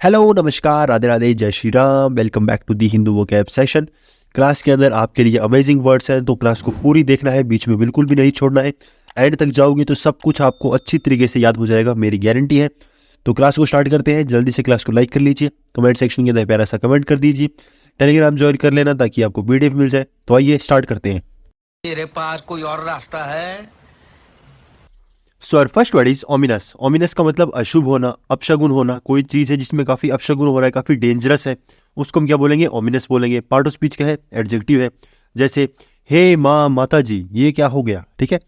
Hello, नमस्कार, राधे राधे, जय Shri Ram. Welcome back to the Hindu vocab session. Class के अंदर आपके लिए अमेजिंग वर्ड्स हैं, तो क्लास को पूरी देखना है, बीच में बिल्कुल भी नहीं छोड़ना है। एंड तक जाओगे तो सब कुछ आपको अच्छी तरीके से याद हो जाएगा, मेरी गारंटी है। तो क्लास को स्टार्ट करते हैं। जल्दी से क्लास को लाइक कर लीजिए, कमेंट सेक्शन के अंदर प्यारा सा कमेंट कर दीजिए, टेलीग्राम ज्वाइन कर लेना ताकि आपको पीडीएफ मिल जाए। तो आइए स्टार्ट करते हैं। तेरे पास कोई और रास्ता है? So our first word is ominous. Ominous का मतलब अशुभ होना, अपशगुन होना। कोई चीज़ है जिसमें काफ़ी अपशगुन हो रहा है, काफ़ी डेंजरस है, उसको हम क्या बोलेंगे? ओमिनस बोलेंगे। पार्ट ऑफ स्पीच क्या है? एडजेक्टिव है। जैसे हे माँ, माता जी, ये क्या हो गया? ठीक है,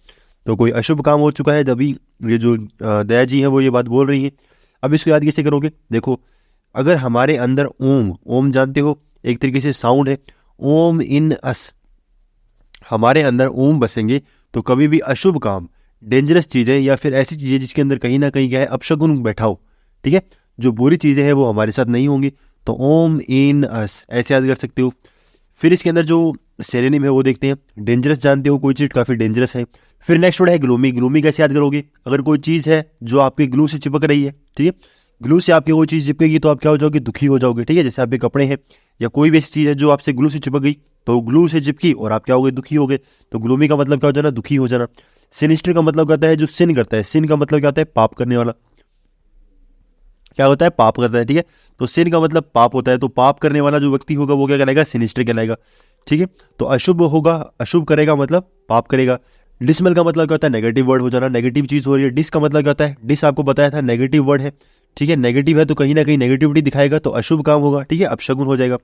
तो कोई अशुभ काम हो चुका है, तभी ये जो दया जी हैं वो ये बात बोल रही हैं। अब इसको याद कैसे करोगे? देखो, अगर हमारे अंदर ओम, ओम जानते हो, एक तरीके से साउंड है, ओम इन अस, हमारे अंदर ओम बसेंगे तो कभी भी अशुभ काम, डेंजरस चीज़ें या फिर ऐसी चीज़ें जिसके अंदर कहीं ना कहीं क्या है, अपशगुन बैठा हो, ठीक है, जो बुरी चीज़ें हैं वो हमारे साथ नहीं होंगी। तो ओम इन अस ऐसे याद कर सकते हो। फिर इसके अंदर जो सेरेनिम है वो देखते हैं। डेंजरस जानते हो, कोई चीज़ काफ़ी डेंजरस है। फिर नेक्स्ट वर्ड है ग्लूमी। ग्लूमी कैसे याद करोगे? अगर कोई चीज़ है जो आपके ग्लू से चिपक रही है, ठीक है, ग्लू से आपकी कोई चीज़ चिपकेगी तो आप क्या हो जाओगे? दुखी हो जाओगे। ठीक है, जैसे आपके कपड़े हैं या कोई भी ऐसी चीज़ है जो आपसे ग्लू से चिपक गई, तो ग्लू से चिपकी और आप क्या हो गए? दुखी हो गए। तो ग्लूमी का मतलब क्या हो जाना? दुखी हो जाना। सिनिस्टर का मतलब कहता है जो सिन करता है। सिन का मतलब क्या होता है? पाप करने वाला। क्या होता है? पाप करता है। ठीक है, तो सिन का मतलब पाप होता है, तो पाप करने वाला जो व्यक्ति होगा वो क्या कहलाएगा? सिनिस्टर कहलाएगा। ठीक है, तो अशुभ होगा, अशुभ करेगा मतलब पाप करेगा। डिसमल का मतलब क्या होता है? नेगेटिव वर्ड हो जाना, नेगेटिव चीज़ हो रही है। डिस का मतलब क्या होता है? डिस आपको बताया था, नेगेटिव वर्ड है। ठीक है, नेगेटिव है तो कहीं ना कहीं नेगेटिविटी दिखाएगा, तो अशुभ काम होगा। ठीक है, अपशगुन हो जाएगा।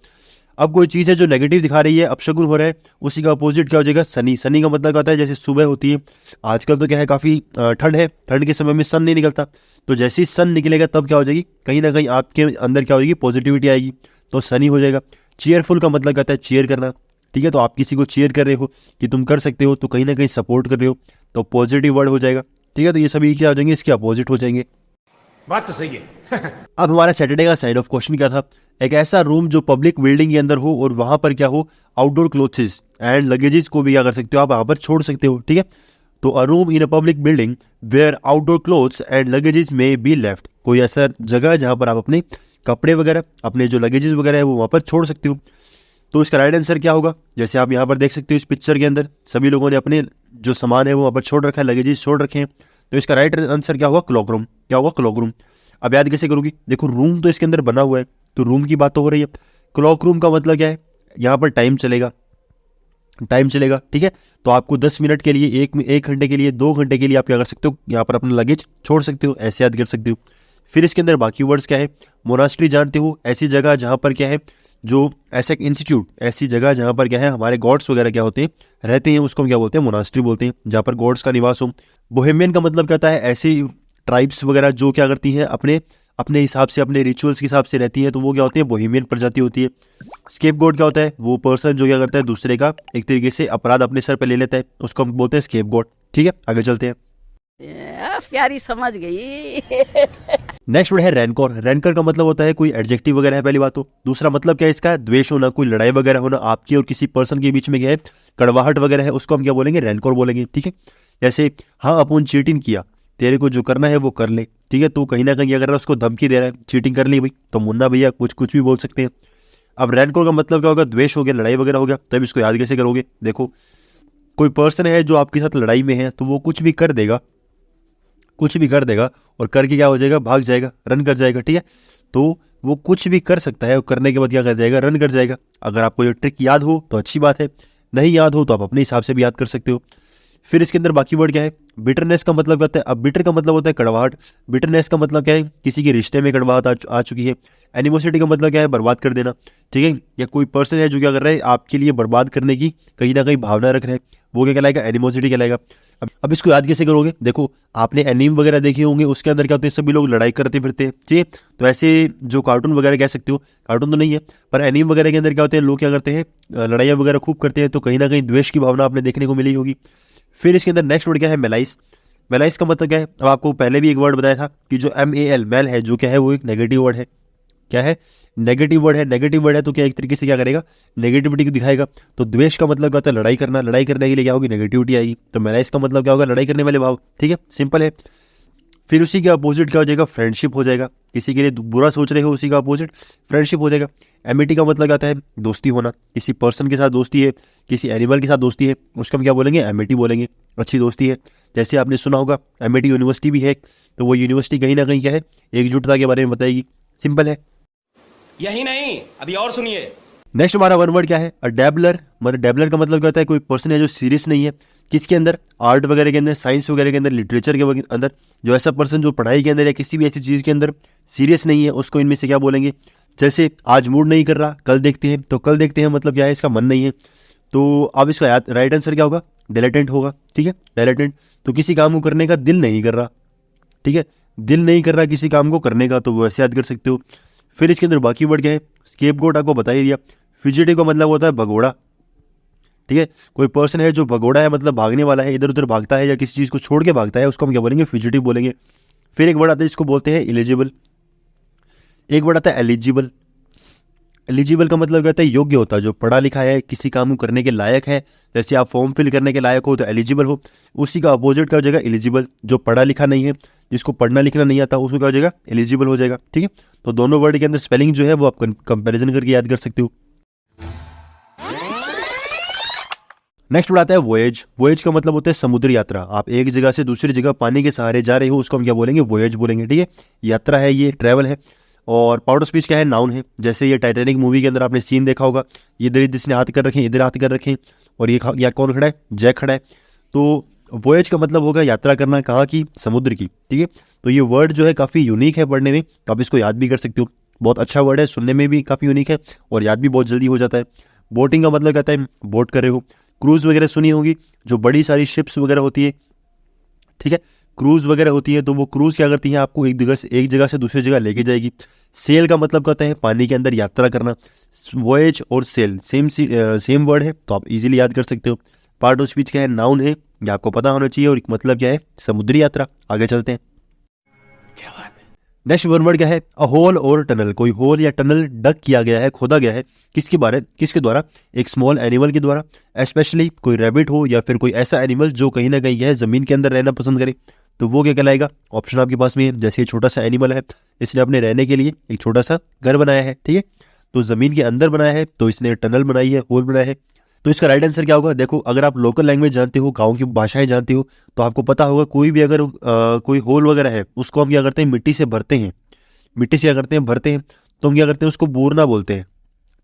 अब कोई चीज़ है जो नेगेटिव दिखा रही है, अपशगुन हो रहा है, उसी का अपोजिट क्या हो जाएगा? सनी। सनी का मतलब क्या होता है? जैसे सुबह होती है, आजकल तो क्या है, काफ़ी ठंड है, ठंड के समय में सन नहीं निकलता, तो जैसे ही सन निकलेगा तब क्या हो जाएगी? कहीं ना कहीं आपके अंदर क्या हो जाएगी? पॉजिटिविटी आएगी, तो सनी हो जाएगा। चीयरफुल का मतलब कहता है चीयर करना। ठीक है, तो आप किसी को चीयर कर रहे हो कि तुम कर सकते हो, तो कहीं ना कहीं सपोर्ट कर रहे हो, तो पॉजिटिव वर्ड हो जाएगा। ठीक है, तो ये सभी क्या हो जाएंगे? इसके अपोजिट हो जाएंगे। बात तो सही है। अब हमारा सैटरडे का साइन ऑफ क्वेश्चन क्या था? एक ऐसा रूम जो पब्लिक बिल्डिंग के अंदर हो और वहां पर क्या हो? आउटडोर क्लोथ्स एंड लगेजेस को भी क्या कर सकते हो? आप वहां पर छोड़ सकते हो। ठीक है, तो a room in a public building where outdoor clothes and luggages may be left. कोई ऐसा जगह है जहां पर आप अपने कपड़े वगैरह, अपने जो लगेजेस वगैरह है वो वहां पर छोड़ सकते हो। तो इसका राइट आंसर क्या होगा? जैसे आप यहाँ पर देख सकते हो इस पिक्चर के अंदर सभी लोगों ने अपने जो सामान है वो वहाँ पर छोड़ रखा है, लगेजेस छोड़ रखे हैं, तो इसका राइट आंसर क्या होगा? Clock room. क्या होगा? Clock room. अब याद कैसे करोगी? देखो, रूम तो इसके अंदर बना हुआ है, तो रूम की बात तो हो रही है। क्लॉक रूम का मतलब क्या है? यहाँ पर टाइम चलेगा, टाइम चलेगा। ठीक है, तो आपको 10 मिनट के लिए, एक घंटे के लिए, 2 घंटे के लिए आप क्या कर सकते हो? यहाँ पर अपना लगेज छोड़ सकते हो, ऐसे याद कर सकते हो। फिर इसके अंदर बाकी वर्ड्स क्या है? मोनास्ट्री जानते हो, ऐसी जगह जहाँ पर क्या है, जो ऐसा इंस्टीट्यूट, ऐसी जगह जहाँ पर क्या है, हमारे गॉड्स वगैरह क्या होते हैं, रहते हैं, उसको हम क्या बोलते हैं? मोनास्ट्री बोलते हैं, जहाँ पर गॉड्स का निवास हो। बोहेमियन का मतलब कहता है ऐसी ट्राइब्स वगैरह जो क्या करती हैं, अपने अपने हिसाब से, अपने रिचुअल्स के हिसाब से रहती हैं, तो वो क्या होती है? बोहेमियन प्रजाति होती है। स्केप गोड क्या होता है? वो पर्सन जो क्या करता है, दूसरे का एक तरीके से अपराध अपने सर पे ले लेता है, उसको हम बोलते हैं स्केप गोड। ठीक है, आगे चलते हैं। प्यारी समझ गई। नेक्स्ट वर्ड है रैनकोर। रैनकर का मतलब होता है कोई एडजेक्टिव वगैरह है, पहली बात तो। दूसरा मतलब क्या है इसका? द्वेष होना, कोई लड़ाई वगैरह होना, आपकी और किसी पर्सन के बीच में क्या है, कड़वाहट वगैरह है, उसको हम क्या बोलेंगे? रैनकोर बोलेंगे। ठीक है, जैसे हाँ अपन चीटिंग किया, तेरे को जो करना है वो कर ले। ठीक है, तो कहीं ना कहीं अगर उसको धमकी दे रहा है, चीटिंग कर ली भाई, तो मुन्ना भैया कुछ कुछ भी बोल सकते हैं। अब रैनकोर का मतलब क्या होगा? द्वेष हो गया, लड़ाई वगैरह हो गया, तब इसको याद कैसे करोगे? देखो, कोई पर्सन है जो आपके साथ लड़ाई में है, तो वो कुछ भी कर देगा, कुछ भी कर देगा, और करके क्या हो जाएगा? भाग जाएगा, रन कर जाएगा। ठीक है, तो वो कुछ भी कर सकता है और करने के बाद क्या कर जाएगा? रन कर जाएगा। अगर आपको ये ट्रिक याद हो तो अच्छी बात है, नहीं याद हो तो आप अपने हिसाब से भी याद कर सकते हो। फिर इसके अंदर बाकी वर्ड क्या है? बिटरनेस का मतलब कहता है, अब बिटर का मतलब होता है कड़वाहट। बिटरनेस का मतलब क्या है? किसी के रिश्ते में कड़वाहट आ चुकी है। एनिमोसिटी का मतलब क्या है? बर्बाद कर देना। ठीक है, या कोई पर्सन है जो क्या कर रहा है, आपके लिए बर्बाद करने की कहीं ना कहीं भावना रख रहे हैं, वो क्या कहलाएगा? एनिमोसिटी कहलाएगा। अब इसको याद कैसे करोगे? देखो, आपने एनीम वगैरह देखे होंगे, उसके अंदर क्या होते हैं? सभी लोग लड़ाई करते फिरते हैं। ठीक है, तो ऐसे जो कार्टून वगैरह कह सकते हो, कार्टून तो नहीं है, पर एनीम वगैरह के अंदर क्या होते हैं? लोग क्या करते हैं? लड़ाइयाँ वगैरह खूब करते हैं, तो कहीं ना कहीं द्वेष की भावना आपने देखने को मिली होगी। फिर इसके अंदर नेक्स्ट वर्ड क्या है? मेलाइस। मेलाइस का मतलब क्या है? अब आपको पहले भी एक वर्ड बताया था कि जो MAL मैल है, जो क्या है, वो एक नेगेटिव वर्ड है। क्या है? नेगेटिव वर्ड है। नेगेटिव वर्ड है तो क्या एक तरीके से क्या करेगा? नेगेटिविटी को दिखाएगा। तो द्वेष का मतलब क्या होता है? लड़ाई करना। लड़ाई करने के लिए क्या होगी? नेगेटिविटी आएगी। तो मेलाइस का मतलब क्या होगा? लड़ाई करने वाले भाव। ठीक है, सिंपल है। फिर उसी के अपोजिट क्या हो जाएगा, फ्रेंडशिप हो जाएगा। किसी के लिए बुरा सोच रहे हो, उसी का अपोजिट फ्रेंडशिप हो जाएगा। एमिटी का मतलब आता है दोस्ती होना, किसी पर्सन के साथ दोस्ती है, किसी एनिमल के साथ दोस्ती है, उसका हम क्या बोलेंगे, एमिटी बोलेंगे, अच्छी दोस्ती है। जैसे आपने सुना होगा एमिटी यूनिवर्सिटी भी है, तो वो यूनिवर्सिटी कहीं ना कहीं क्या है, एकजुटता के बारे में बताएगी। सिंपल है। यही नहीं, अभी और सुनिए। नेक्स्ट हमारा वन वर्ड क्या है, अ डैबलर। मतलब डैबलर का मतलब क्या होता है, कोई पर्सन है जो सीरियस नहीं है किसके अंदर, आर्ट वगैरह के अंदर, साइंस वगैरह के अंदर, लिटरेचर के अंदर। जो ऐसा पर्सन जो पढ़ाई के अंदर या किसी भी ऐसी चीज़ के अंदर सीरियस नहीं है, उसको इनमें से क्या बोलेंगे। जैसे आज मूड नहीं कर रहा, कल देखते हैं, तो कल देखते हैं मतलब क्या है, इसका मन नहीं है। तो अब इसका याद राइट आंसर क्या होगा, डिलेटेंट होगा। ठीक है, डिलेटेंट। तो किसी काम को करने का दिल नहीं कर रहा, ठीक है, दिल नहीं कर रहा किसी काम को करने का, तो वो ऐसे याद कर सकते हो। फिर इसके अंदर बाकी वर्ड क्या है, स्केपगोट आपको बता ही दिया। फ्यूजिटिव का मतलब होता है भगोड़ा। ठीक है, कोई पर्सन है जो भगोड़ा है, मतलब भागने वाला है, इधर उधर भागता है या किसी चीज़ को छोड़ के भागता है, उसको हम क्या बोलेंगे, फ्यूजिटिव बोलेंगे। फिर एक वर्ड आता है जिसको बोलते हैं एलिजिबल। एक वर्ड आता है एलिजिबल। एलिजिबल का मतलब कहता है योग्य होता है, जो पढ़ा लिखा है, किसी काम को करने के लायक है। जैसे आप फॉर्म फिल करने के लायक हो तो एलिजिबल हो, उसी का अपोजिट क्या हो जाएगा, एलिजिबल। जो पढ़ा लिखा नहीं है, जिसको पढ़ना लिखना नहीं आता, उसको क्या हो जाएगा, एलिजिबल हो जाएगा। ठीक है, तो दोनों वर्ड के अंदर स्पेलिंग जो है वो आप कंपैरिजन करके याद कर सकते हो। नेक्स्ट वर्ड आता है वोएज। वोएज का मतलब होता है समुद्री यात्रा। आप एक जगह से दूसरी जगह पानी के सहारे जा रहे हो, उसको हम क्या बोलेंगे, वोएज बोलेंगे। ठीक है, यात्रा है, ये ट्रैवल है। और पार्ट ऑफ स्पीच क्या है, नाउन है। जैसे ये टाइटैनिक मूवी के अंदर आपने सीन देखा होगा, इधर जिसने हाथ कर रखे, इधर हाथ कर रखे, और ये या कौन खड़ा है, जैक खड़ा है। तो वोएज का मतलब होगा यात्रा करना, कहाँ की, समुद्र की। ठीक है, तो ये वर्ड जो है काफ़ी यूनिक है पढ़ने में, तो आप इसको याद भी कर सकते हो। बहुत अच्छा वर्ड है, सुनने में भी काफ़ी यूनिक है और याद भी बहुत जल्दी हो जाता है। बोटिंग का मतलब कहता है बोट कर रहे हो। क्रूज़ वगैरह सुनी होगी, जो बड़ी सारी शिप्स वगैरह होती है, ठीक है, क्रूज़ वगैरह होती है, तो वो क्रूज़ क्या करती हैं, आपको एक जगह से दूसरी जगह लेके जाएगी। सेल का मतलब कहता है पानी के अंदर यात्रा करना। वॉयज और सेल सेम वर्ड है, तो आप इजीली याद कर सकते हो। पार्ट ऑफ स्पीच क्या है, नाउन है, ये आपको पता होना चाहिए, और मतलब क्या है, समुद्री यात्रा। आगे चलते हैं। नेक्स्ट वन वर्ड क्या है, अ होल और टनल। कोई होल या टनल डग किया गया है, खोदा गया है, किसके द्वारा, एक स्मॉल एनिमल के द्वारा। स्पेशली कोई रैबिट हो या फिर कोई ऐसा एनिमल जो कहीं ना कहीं है ज़मीन के अंदर रहना पसंद करे, तो वो क्या कहलाएगा। ऑप्शन आपके पास में है, जैसे ये छोटा सा एनिमल है, इसने अपने रहने के लिए एक छोटा सा घर बनाया है। ठीक है, तो ज़मीन के अंदर बनाया है, तो इसने टनल बनाई है, होल बनाया है। तो इसका राइट आंसर क्या होगा, देखो अगर आप लोकल लैंग्वेज जानते हो, गांव की भाषाएं जानते हो, तो आपको पता होगा कोई भी अगर कोई होल वगैरह है, उसको हम क्या करते हैं, मिट्टी से भरते हैं। मिट्टी से क्या करते हैं, भरते हैं, तो हम क्या करते हैं, उसको बूरना बोलते हैं।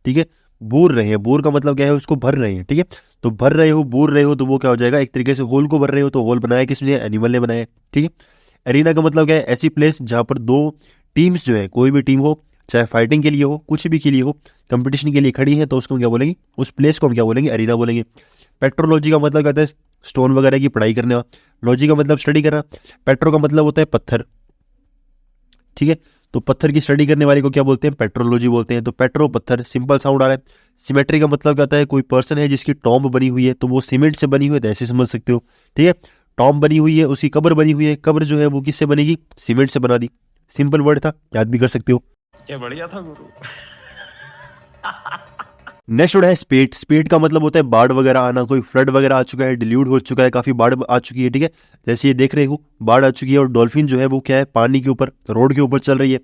ठीक है, बूर रहे हैं, बूर का मतलब क्या है, उसको भर रहे हैं। ठीक है, तो भर रहे हो, बूर रहे हो, तो वो क्या हो जाएगा, एक तरीके से होल को भर रहे हो, तो होल बनाया किसने, एनिमल ने बनाया। ठीक है, एरिना का मतलब क्या है, ऐसी प्लेस जहाँ पर दो टीम्स जो है, कोई भी टीम हो, चाहे फाइटिंग के लिए हो, कुछ भी के लिए हो, कंपटीशन के लिए खड़ी है, तो उसको हम क्या बोलेंगे, उस प्लेस को हम क्या बोलेंगे, एरिना बोलेंगे। पेट्रोलॉजी का मतलब कहता है स्टोन वगैरह की पढ़ाई करने वाला। लॉजी का मतलब स्टडी करना। पेट्रो का मतलब होता है पत्थर। ठीक है, तो पत्थर की स्टडी करने वाले को क्या बोलते हैं, पेट्रोलॉजी बोलते हैं। तो पेट्रो पत्थर, सिंपल साउंड आ रहा है। सिमेट्री का मतलब कहता है कोई पर्सन है जिसकी टॉम्ब बनी हुई है, तो वो सीमेंट से बनी हुई है, तो ऐसे समझ सकते हो। ठीक है, टॉम्ब बनी हुई है, उसकी कब्र बनी हुई है, कब्र जो है वो किससे बनेगी, सीमेंट से बना दी। सिंपल वर्ड था, याद भी कर सकते हो। क्या बढ़िया था गुरु। नेक्स्ट वर्ड है स्पेट। स्पेट का मतलब होता है बाढ़ वगैरह आना, कोई फ्लड वगैरह आ चुका है, डिल्यूट हो चुका है, काफी बाढ़ आ चुकी है। ठीक है, जैसे ये देख रहे हो, बाढ़ आ चुकी है, और डॉल्फिन जो है वो क्या है, पानी के ऊपर, रोड के ऊपर चल रही है,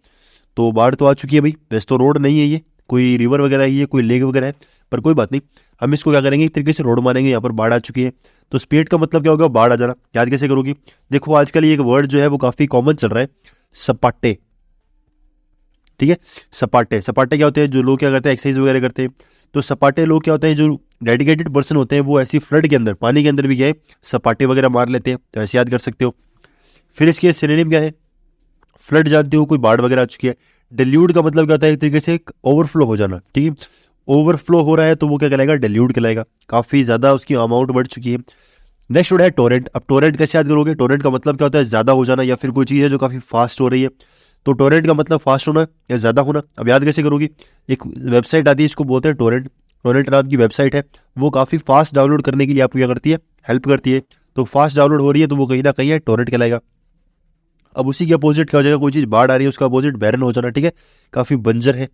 तो बाढ़ तो आ चुकी है भाई। वैसे तो रोड नहीं है, ये कोई रिवर वगैरह ही है, कोई लेक वगैरह है, पर कोई बात नहीं, हम इसको क्या करेंगे, एक तरीके से रोड मानेंगे। यहाँ पर बाढ़ आ चुकी है, तो स्पेट का मतलब क्या होगा, बाढ़ आ जाना। याद कैसे करोगी, देखो आजकल ये एक वर्ड जो है वो काफी कॉमन चल रहा है, सपाटे। ठीक है, सपाटे। सपाटे क्या होते हैं, जो लोग क्या करते हैं, एक्सरसाइज वगैरह करते हैं, तो सपाटे लोग क्या होते हैं, जो डेडिकेटेड पर्सन होते हैं, वो ऐसी फ्लड के अंदर, पानी के अंदर भी क्या है, सपाटे वगैरह मार लेते हैं, तो ऐसे याद कर सकते हो। फिर इसके सिनोनिम क्या है, फ्लड जानते हो, कोई बाढ़ वगैरह आ चुकी है। डिल्यूट का मतलब क्या होता है, एक तरीके से एक ओवरफ्लो हो जाना। ठीक है, ओवरफ्लो हो रहा है, तो वो क्या कहलाएगा, डिल्यूट कहलाएगा। काफी ज्यादा उसकी अमाउंट बढ़ चुकी है। नेक्स्ट वर्ड है टोरेंट। अब टोरेंट कैसे याद करोगे, टोरेंट का मतलब क्या होता है, ज्यादा हो जाना, या फिर कोई चीज़ है जो काफी फास्ट हो रही है, तो टोरेंट का मतलब फास्ट होना या ज्यादा होना। अब याद कैसे करोगी, एक वेबसाइट आती है, इसको बोलते हैं टोरेंट। टोरेंट नाम की वेबसाइट है, वो काफी फास्ट डाउनलोड करने के लिए आपको क्या करती है, हेल्प करती है। तो फास्ट डाउनलोड हो रही है, तो वो कहीं ना कहीं है टोरेंट कहलाएगा। अब उसी के अपोजिट क्या हो जाएगा, कोई चीज बाढ़ आ रही है, उसका अपोजिट बैरन हो जाना। ठीक है, काफी बंजर है।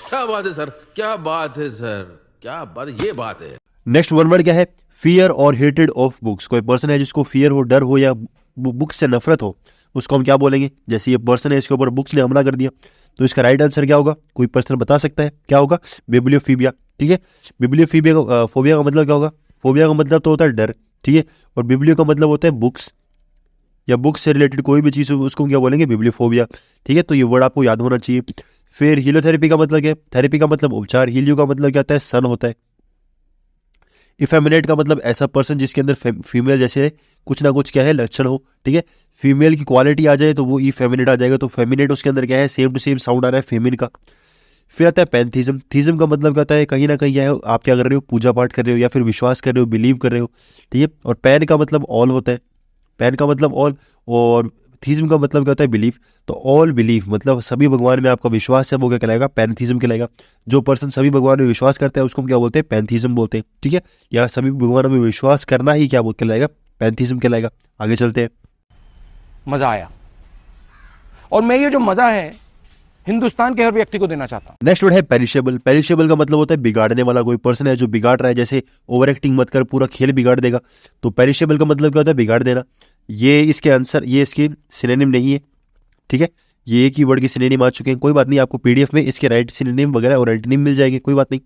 क्या बात है सर, क्या बात है सर, क्या बात, ये बात है। नेक्स्ट वन वर्ड क्या है, फियर और हेटेड ऑफ बुक्स। कोई पर्सन है जिसको फियर हो, डर हो, या बुक्स से नफरत हो, उसको हम क्या बोलेंगे? जैसे ये पर्सन है, इसके ऊपर बुक्स ने हमला कर दिया, तो इसका राइट आंसर क्या होगा? कोई पर्सन बता सकता है क्या होगा? बिब्लियोफोबिया। ठीक है, बिब्लियोफोबिया फोबिया का मतलब क्या होगा? फोबिया का मतलब तो होता है डर, ठीक है, और बिब्लियो का मतलब होता है बुक्स, या बुक्स से रिलेटेड कोई भी चीज़ हो उसको हम क्या बोलेंगे? बिब्लियोफोबिया। ठीक है, तो ये वर्ड आपको याद होना चाहिए। फिर हीलियोथेरेपी का मतलब क्या है? थेरेपी का मतलब उपचार, हीलियो का मतलब क्या होता है? सन होता है। इफेमिनेट का मतलब ऐसा पर्सन जिसके अंदर फीमेल जैसे कुछ ना कुछ क्या है लक्षण हो। ठीक है, फीमेल की क्वालिटी आ जाए तो वो इफेमिनेट आ जाएगा, तो फेमिनेट उसके अंदर क्या है? सेम टू सेम साउंड आ रहा है फेमिन का। फिर आता है पैंथीज्म। थीज्म का मतलब क्या होता है? कहीं ना कहीं क्या है, आप क्या कर रहे हो? पूजा पाठ कर रहे हो या फिर विश्वास कर रहे हो, बिलीव कर रहे हो। ठीक है, और पैन का मतलब ऑल होता है, पैन का मतलब ऑल, और थीज्म का मतलब क्या होता है? बिलीफ। तो ऑल बिलीफ मतलब सभी भगवान में आपका विश्वास है, वो क्या कहलाएगा? पैंथीज्म कहलाएगा। जो पर्सन सभी भगवान में विश्वास करता है उसको हम क्या बोलते हैं? पैंथीज्म बोलते हैं। ठीक है, या सभी भगवानों में विश्वास करना ही क्या कहलाएगा? पैंथीज्म कहलाएगा। आगे चलते हैं। मजा आया, और मैं ये जो मजा है हिंदुस्तान के हर व्यक्ति को देना चाहता हूं। नेक्स्ट वर्ड है पेरिशेबल। पेरिशेबल का मतलब होता है बिगाड़ने वाला। कोई पर्सन है जो बिगाड़ रहा है, जैसे ओवर एक्टिंग मत कर, पूरा खेल बिगाड़ देगा। तो पेरिशेबल का मतलब क्या होता है? बिगाड़ देना। ये इसके आंसर, ये इसकी सिनोनिम नहीं है। ठीक है, ये एक ही वर्ड की सिनोनिम आ चुके हैं। कोई बात नहीं, आपको पीडीएफ में इसके राइट सिनोनिम वगैरह और एंटोनिम मिल जाएंगे, कोई बात नहीं।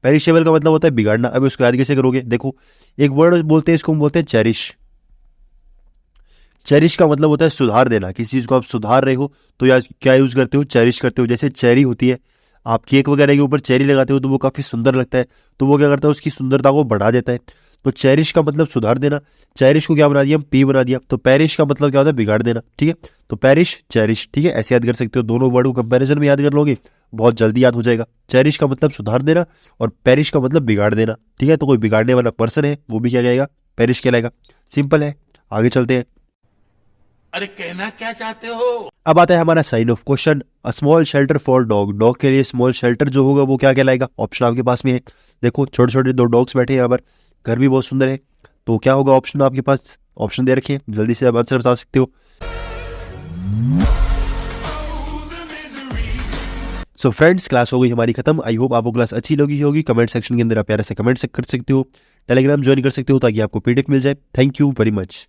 पेरिशेबल का मतलब होता है बिगाड़ना। अब उसको याद कैसे करोगे? देखो, एक वर्ड बोलते हैं, इसको हम बोलते हैं चेरिश। चेरिश का मतलब होता है सुधार देना। किसी चीज़ को आप सुधार रहे हो तो या क्या यूज़ करते हो? चेरिश करते हो। जैसे चेरी होती है, आप केक वगैरह के ऊपर चेरी लगाते हो तो वो काफ़ी सुंदर लगता है, तो वो क्या करता है? उसकी सुंदरता को बढ़ा देता है। तो चेरिश का मतलब सुधार देना। चेरिश को क्या बना दिया? हम पी बना दिया। तो पेरिश का मतलब क्या होता है? बिगाड़ देना। ठीक है, तो पेरिश, चेरिश। ठीक है, ऐसे याद कर सकते हो। दोनों वर्ड को कंपैरिजन में याद कर लोगे, बहुत जल्दी याद हो जाएगा। चेरिश का मतलब सुधार देना और पेरिश का मतलब बिगाड़ देना। ठीक है, तो कोई बिगाड़ने वाला पर्सन है वो भी क्या कहेगा? पेरिश कहलाएगा। सिंपल है, आगे चलते हैं। अरे कहना क्या चाहते हो? अब आता है हमारा sign off question. A small shelter for dog. Dog के लिए स्मॉल शेल्टर जो होगा वो क्या कहलाएगा? ऑप्शन आपके पास में है। देखो, छोटे छोटे दो डॉग्स बैठे हैं यहाँ पर, घर भी बहुत सुंदर है, तो क्या होगा ऑप्शन? आपके पास ऑप्शन दे रखे हैं, जल्दी से आप आंसर बता सकते हो। सो फ्रेंड्स, क्लास हो गई हमारी खत्म। आई होप आपको क्लास अच्छी लगी होगी। कमेंट सेक्शन के अंदर आप प्यारे से कमेंट कर सकते हो, टेलीग्राम ज्वाइन कर सकते हो ताकि आपको पीडीएफ मिल जाए। Thank you very much.